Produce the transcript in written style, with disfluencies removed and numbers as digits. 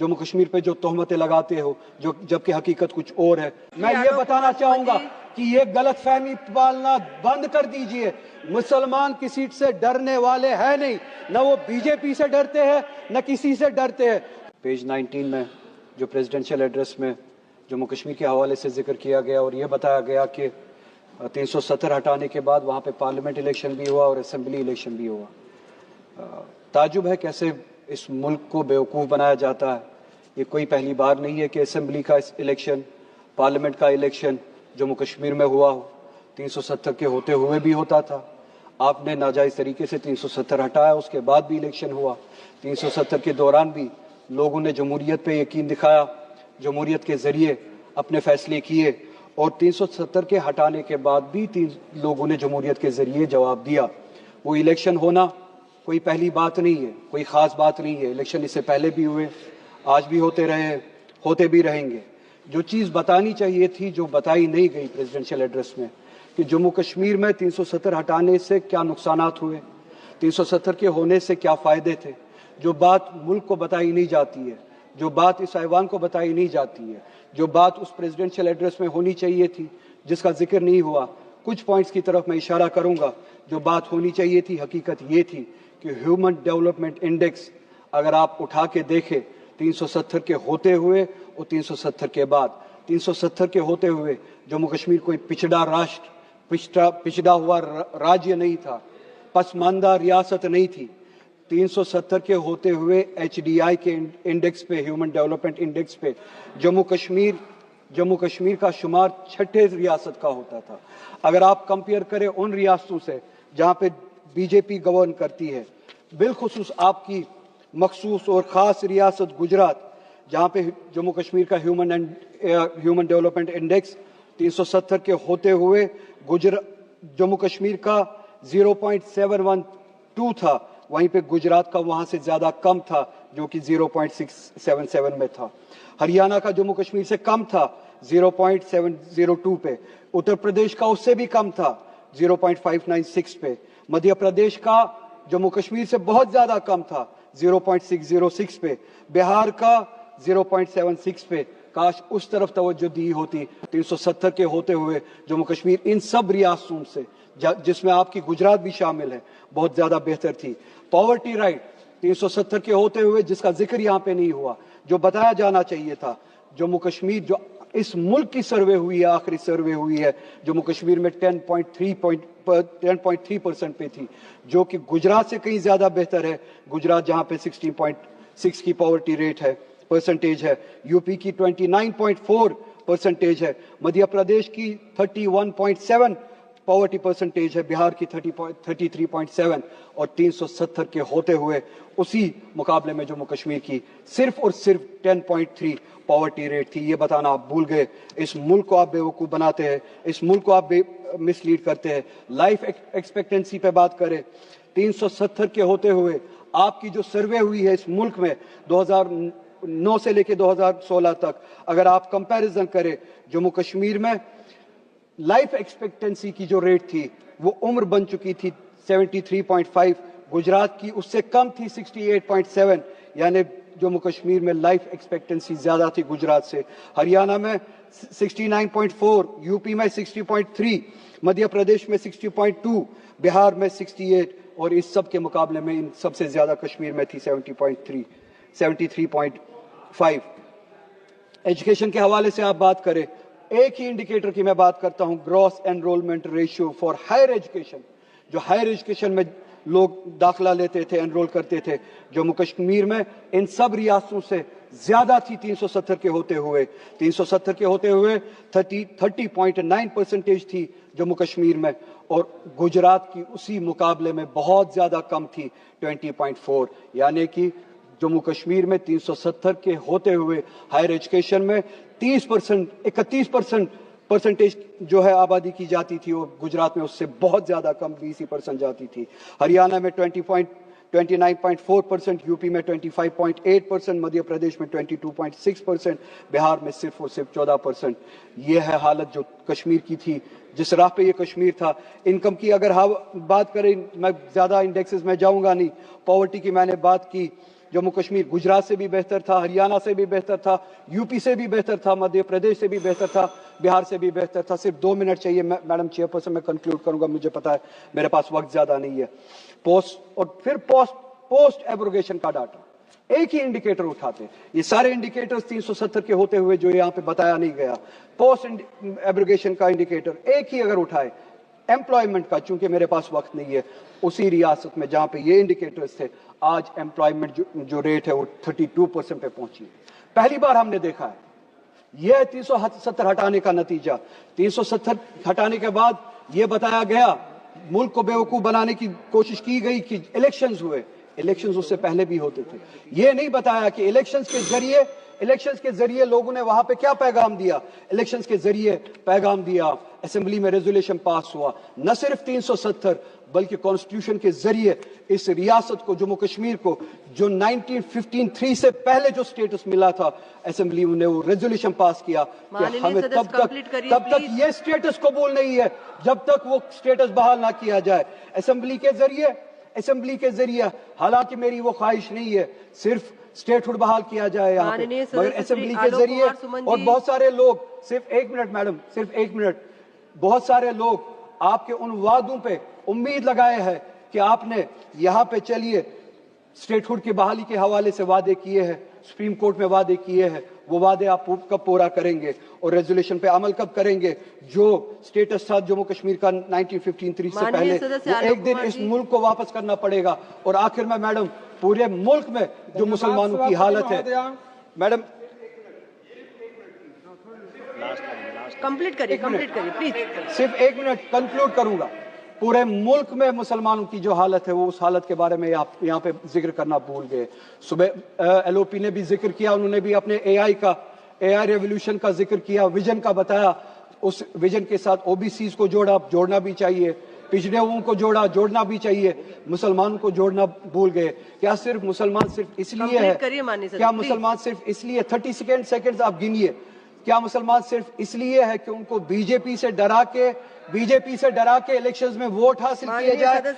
जम्मू कश्मीर पे जो तोहमतें लगाते हो, जो जबकि हकीकत कुछ और है। मैं ये बताना चाहूंगा कि ये गलतफहमी पालना बंद कर दीजिए। मुसलमान की सीट से डरने वाले हैं नहीं, न वो बीजेपी से डरते हैं न किसी से डरते हैं। पेज 19 में जो प्रेसिडेंशियल एड्रेस में जम्मू कश्मीर के हवाले से जिक्र किया गया और ये बताया गया कि 370 हटाने के बाद वहाँ पे पार्लियामेंट इलेक्शन भी हुआ और असेंबली इलेक्शन भी हुआ। ताजुब है कैसे इस मुल्क को बेवकूफ़ बनाया जाता है। ये कोई पहली बार नहीं है कि असेंबली का इलेक्शन, पार्लियामेंट का इलेक्शन जम्मू कश्मीर में हुआ हो। 370 के होते हुए भी होता था। आपने नाजायज़ तरीके से 370 हटाया, उसके बाद भी इलेक्शन हुआ। 370 के दौरान भी लोगों ने जमहूरियत पे यकीन दिखाया, जमहूरियत के ज़रिए अपने फैसले किए और 370 के हटाने के बाद भी लोगों ने जमहूरियत के ज़रिए जवाब दिया। वो इलेक्शन होना कोई पहली बात नहीं है, कोई ख़ास बात नहीं है। इलेक्शन इससे पहले भी हुए, आज भी होते रहे, होते भी रहेंगे। जो चीज़ बतानी चाहिए थी, जो बताई नहीं गई प्रेसिडेंशियल एड्रेस में, कि जम्मू कश्मीर में 370 हटाने से क्या नुकसानात हुए, 370 के होने से क्या फ़ायदे थे, जो बात मुल्क को बताई नहीं जाती है, जो बात इस ऐवान को बताई नहीं जाती है, जो बात उस प्रेसिडेंशियल एड्रेस में होनी चाहिए थी, जिसका जिक्र नहीं हुआ। कुछ पॉइंट्स की तरफ मैं इशारा करूंगा। जो बात होनी चाहिए थी, हकीकत ये थी कि ह्यूमन डेवलपमेंट इंडेक्स अगर आप उठा के देखें 370 के होते हुए और 370 के बाद, 370 के होते हुए जम्मू कश्मीर कोई पिछड़ा राष्ट्र, पिछड़ा हुआ राज्य नहीं था, पसमानदा रियासत नहीं थी। 370 के होते हुए HDI के इंडेक्स पे, ह्यूमन डेवलपमेंट इंडेक्स पे जम्मू कश्मीर का शुमार 6ठे रियासत का होता था। अगर आप कंपेयर करें उन रियासतों से जहां पे बीजेपी गवर्न करती है, बिलखुसूस आपकी मखसूस और ख़ास रियासत गुजरात, जहां पे जम्मू कश्मीर का ह्यूमन डेवलपमेंट इंडेक्स 370 के होते हुए जम्मू कश्मीर का 0.712 था, वहीं पे गुजरात का वहां से ज़्यादा कम था, जो कि 0.677 में था। हरियाणा का जम्मू कश्मीर से कम था, 0.702 पे। उत्तर प्रदेश का उससे भी कम था, 0.596 पे। मध्य प्रदेश का जम्मू कश्मीर से बहुत ज़्यादा कम था, 0.606 पे। बिहार का 0.76 पे। काश उस तरफ तवज्जो दी होती। 370 के होते हुए जम्मू कश्मीर इन सब रियासतों से, जिसमें आपकी गुजरात भी शामिल है, बहुत ज़्यादा बेहतर थी। पॉवर्टी राइट 370 के होते हुए, जिसका जिक्र यहाँ पे नहीं हुआ, जो बताया जाना चाहिए था। जम्मू कश्मीर जो इस मुल्क की सर्वे हुई है, आखिरी सर्वे हुई है, जम्मू कश्मीर में 10.3% पे थी, जो कि गुजरात से कहीं ज़्यादा बेहतर है। गुजरात जहाँ पे 16.6 की पॉवर्टी रेट है, परसेंटेज है। यूपी की 29.4% है। मध्य प्रदेश की 31.7 पॉवर्टी परसेंटेज है। बिहार की 33.7 और 370 के होते हुए उसी मुकाबले में जम्मू कश्मीर की सिर्फ और सिर्फ 10.3 पॉवर्टी रेट थी। ये बताना आप भूल गए। इस मुल्क को आप बेवकूफ़ बनाते हैं, इस मुल्क को आप मिसलीड करते हैं। लाइफ एक्सपेक्टेंसी पे बात करें, 370 के होते हुए आपकी जो सर्वे हुई है इस मुल्क में 2009 से लेकर 2016 तक, अगर आप कंपैरिजन करें, जम्मू कश्मीर में लाइफ एक्सपेक्टेंसी की जो रेट थी वो उम्र बन चुकी थी 73.5, गुजरात की उससे कम थी 68.7, यानी जम्मू कश्मीर में लाइफ एक्सपेक्टेंसी ज्यादा थी गुजरात से। हरियाणा में 69.4, यूपी में 60.3, मध्य प्रदेश में 60.2, बिहार में 68 और इस सब के मुकाबले में इन सबसे ज्यादा कश्मीर में थी 73.5। एजुकेशन के हवाले से आप बात करें, एक ही इंडिकेटर की मैं बात करता हूं, gross enrolment ratio for higher education. जो हायर एजुकेशन में लोग दाखिला लेते थे, एनरोल करते थे, जम्मू कश्मीर में इन सब रियासतों से ज्यादा थी 370 के होते हुए। 370 के होते हुए 30.9% थी जम्मू कश्मीर में, और गुजरात की उसी मुकाबले में बहुत ज्यादा कम थी 20.4। यानी कि जम्मू कश्मीर में 370 के होते हुए हायर एजुकेशन में 31% जो है आबादी की जाती थी, और गुजरात में उससे बहुत ज्यादा कम 20% जाती थी। हरियाणा में 29.4%, यूपी में 25.8%, मध्य प्रदेश में 22.6%, बिहार में सिर्फ और सिर्फ 14%। ये है हालत जो कश्मीर की थी, जिस राह पे ये कश्मीर था। इनकम की अगर बात करें, मैं ज्यादा इंडेक्सेस में जाऊंगा नहीं, पॉवर्टी की मैंने बात की, जम्मू कश्मीर गुजरात से भी बेहतर था, हरियाणा से भी बेहतर था, यूपी से भी बेहतर था, मध्य प्रदेश से भी बेहतर था, बिहार से भी बेहतर था। सिर्फ 2 मिनट चाहिए मैडम चेयरपर्सन, मैं कंक्लूड करूंगा, मुझे पता है मेरे पास वक्त ज्यादा नहीं है। पोस्ट एब्रोगेशन का डाटा एक ही इंडिकेटर उठाते हैं, ये सारे इंडिकेटर्स 370 के होते हुए जो यहाँ पे बताया नहीं गया, पोस्ट एब्रोगेशन का इंडिकेटर एक ही अगर उठाए, एम्प्लॉयमेंट का, चूंकि मेरे पास वक्त नहीं है, उसी रियासत में जहां पे ये इंडिकेटर्स थे, आज एम्प्लॉयमेंट जो रेट है वो 32% पे पहुंची है। पहली बार हमने देखा है। यह 370 हटाने का नतीजा। 370 हटाने के बाद यह बताया गया, मुल्क को बेवकूफ बनाने की कोशिश की गई कि इलेक्शंस हुए। इलेक्शंस उससे पहले भी होते थे। यह नहीं बताया कि इलेक्शंस के जरिए लोगों ने वहां पे क्या पैगाम दिया। इलेक्शंस के जरिए पैगाम दिया, असेंबली में रेजोल्यूशन पास हुआ, न सिर्फ 370 बल्कि कॉन्स्टिट्यूशन के जरिए इस रियासत को, जम्मू कश्मीर को, जो 1953 से पहले जो स्टेटस मिला था, असेंबली ने वो रेजोल्यूशन पास किया कि हमें तब तक ये स्टेटस कबूल नहीं है जब तक वो स्टेटस बहाल ना किया जाए। असेंबली के जरिए हालांकि मेरी वो ख्वाहिश नहीं है सिर्फ स्टेटहुड बहाल किया जाए यहाँ पे, मगर असेंबली के जरिए, और बहुत सारे लोग, सिर्फ 1 मिनट मैडम, सिर्फ 1 मिनट, बहुत सारे लोग आपके उन वादों पे उम्मीद लगाए हैं कि आपने यहाँ पे चलिए स्टेटहुड की बहाली के हवाले से वादे किए हैं, सुप्रीम कोर्ट में वादे किए हैं, वो वादे आप कब पूरा करेंगे और रेजोल्यूशन पे अमल कब करेंगे। जो स्टेटस था जम्मू कश्मीर का 1953 से पहले, वो एक दिन इस मुल्क को वापस करना पड़ेगा। और आखिर में मैडम, पूरे मुल्क में जो मुसलमानों की हालत है, मैडम कंप्लीट करिए प्लीज। सिर्फ 1 मिनट कंक्लूड करूंगा। पूरे मुल्क में मुसलमानों की जो हालत है, वो उस हालत के बारे में आप यहाँ पे जिक्र करना भूल गए। सुबह एलओपी ने भी जिक्र किया, उन्होंने भी अपने एआई रेवोल्यूशन का जिक्र किया, विजन का बताया। उस विजन के साथ ओबीसीज को जोड़ना भी चाहिए, पिछड़े हुओं को जोड़ना भी चाहिए, मुसलमानों को जोड़ना भूल गए। क्या सिर्फ मुसलमान सिर्फ इसलिए है, क्या मुसलमान सिर्फ इसलिए, 30 सेकेंड्स आप गिनिए, क्या मुसलमान सिर्फ इसलिए है कि उनको बीजेपी से डरा के इलेक्शंस में वोट हासिल किए जाए?